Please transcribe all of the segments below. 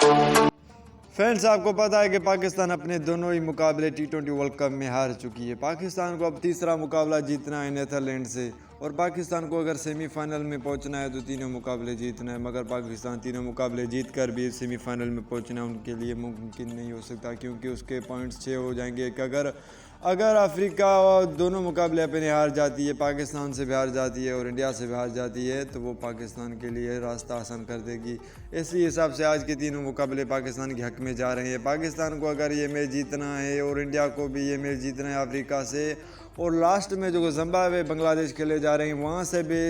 Friends, आपको पता है कि पाकिस्तान अपने दोनों ही मुकाबले T20 वर्ल्ड कप में हार चुकी है। पाकिस्तान को अब तीसरा मुकाबला जीतना है नीदरलैंड से, और पाकिस्तान को अगर सेमीफाइनल में पहुंचना है तो तीनों मुकाबले जीतना है। मगर पाकिस्तान तीनों मुकाबले जीत कर भी सेमीफाइनल में पहुंचना उनके लिए मुमकिन नहीं हो सकता, क्योंकि उसके पॉइंट्स 6 हो जाएंगे कि अगर अफ्रीका दोनों मुकाबले अपने हार जाती है, पाकिस्तान से भी हार जाती है और इंडिया से भी हार जाती है, तो वो पाकिस्तान के लिए रास्ता आसान कर देगी। इसी हिसाब से आज के तीनों मुकाबले पाकिस्तान के हक में जा रहे हैं। पाकिस्तान को अगर ये मैच जीतना है और इंडिया को भी ये मैच जीतना है अफ्रीका से, और लास्ट में जो जिम्बाब्वे बांग्लादेश खेले जा रहे हैं वहाँ से भी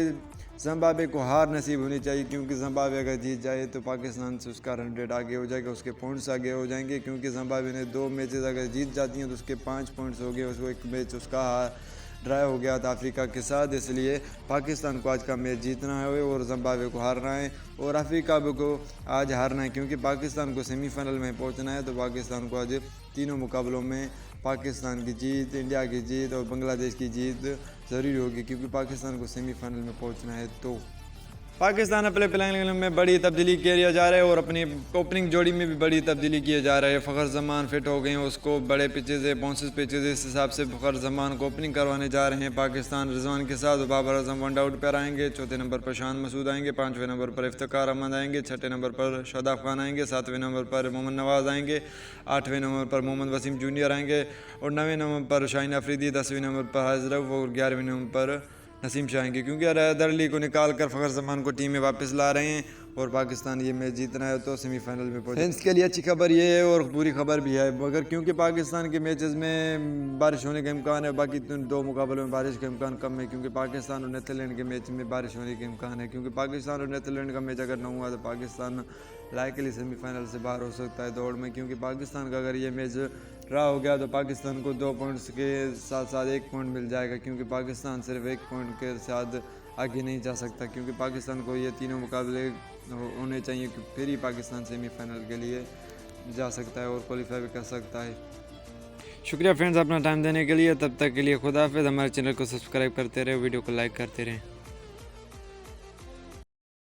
जिम्बाब्वे को हार नसीब होनी चाहिए, क्योंकि जिम्बाब्वे अगर जीत जाए तो पाकिस्तान से उसका रन रेट आगे हो जाएगा, उसके पॉइंट्स आगे हो जाएंगे, क्योंकि जिम्बाब्वे ने 2 मैचेस अगर जीत जाती हैं तो उसके 5 पॉइंट्स हो गए। उसको एक मैच उसका ड्राई हो गया था अफ्रीका के साथ, इसलिए पाकिस्तान को आज का मैच जीतना है और जिम्बाब्वे को हारना है और अफ्रीका को आज हारना है, क्योंकि पाकिस्तान को सेमीफाइनल में पहुंचना है। तो पाकिस्तान को आज तीनों मुकाबलों में पाकिस्तान की जीत, इंडिया की जीत और बांग्लादेश की जीत ज़रूरी होगी, क्योंकि पाकिस्तान को सेमीफाइनल में पहुंचना है। तो पाकिस्तान अपने प्लानिंग में बड़ी तब्दीली किया जा रहा है और अपनी ओपनिंग जोड़ी में भी बड़ी तब्दीली किया जा रहा है। फ़खर जमान फिट हो गए हैं, उसको बड़े पिचेज़ है, बाउंसेस पिचेज़, इस हिसाब से फ़खर जमान को ओपनिंग करवाने जा रहे हैं पाकिस्तान। रिजवान के साथ बाबर आजम वन आउट पर आएंगे, चौथे नंबर पर शान मसूद आएंगे, 5वें नंबर पर इफ्तिकार अहमद आएंगे, 6ठे नंबर पर शादाब खान आएंगे, 7वें नंबर पर मोहम्मद नवाज़ आएंगे, 8वें नंबर पर मोहम्मद वसीम जूनियर आएंगे और 9वें नंबर पर शाहीन अफरीदी, 10वें नंबर पर हाजरफ और 11वें नंबर पर नसीम शाह आएंगे, क्योंकि हैदर अली को निकाल कर फ़खर जमान को टीम में वापस ला रहे हैं और पाकिस्तान ये मैच जीतना है तो सेमीफाइनल में पहुंचे। फ्रेंड्स के लिए अच्छी खबर ये है और बुरी खबर भी है, मगर क्योंकि पाकिस्तान के मैचेस में बारिश होने का इम्कान है, बाकी 2 मुकाबलों में बारिश का इम्कान कम है, क्योंकि पाकिस्तान और नीदरलैंड के मैच में बारिश होने का इम्कान है। क्योंकि पाकिस्तान और नीदरलैंड का मैच अगर न हुआ तो पाकिस्तान लाइकली सेमीफाइनल से बाहर हो सकता है दौड़ में, क्योंकि पाकिस्तान का अगर ये मैच ड्रा हो गया तो पाकिस्तान को 2 पॉइंट्स के साथ साथ 1 पॉइंट मिल जाएगा, क्योंकि पाकिस्तान सिर्फ 1 पॉइंट के साथ आगे नहीं जा सकता, क्योंकि पाकिस्तान को ये तीनों मुकाबले होने चाहिए कि फिर ही पाकिस्तान सेमीफाइनल के लिए जा सकता है और क्वालिफाई भी कर सकता है। शुक्रिया फ्रेंड्स अपना टाइम देने के लिए, तब तक के लिए खुदा हाफिज़। हमारे चैनल को सब्सक्राइब करते रहे, वीडियो को लाइक करते रहें।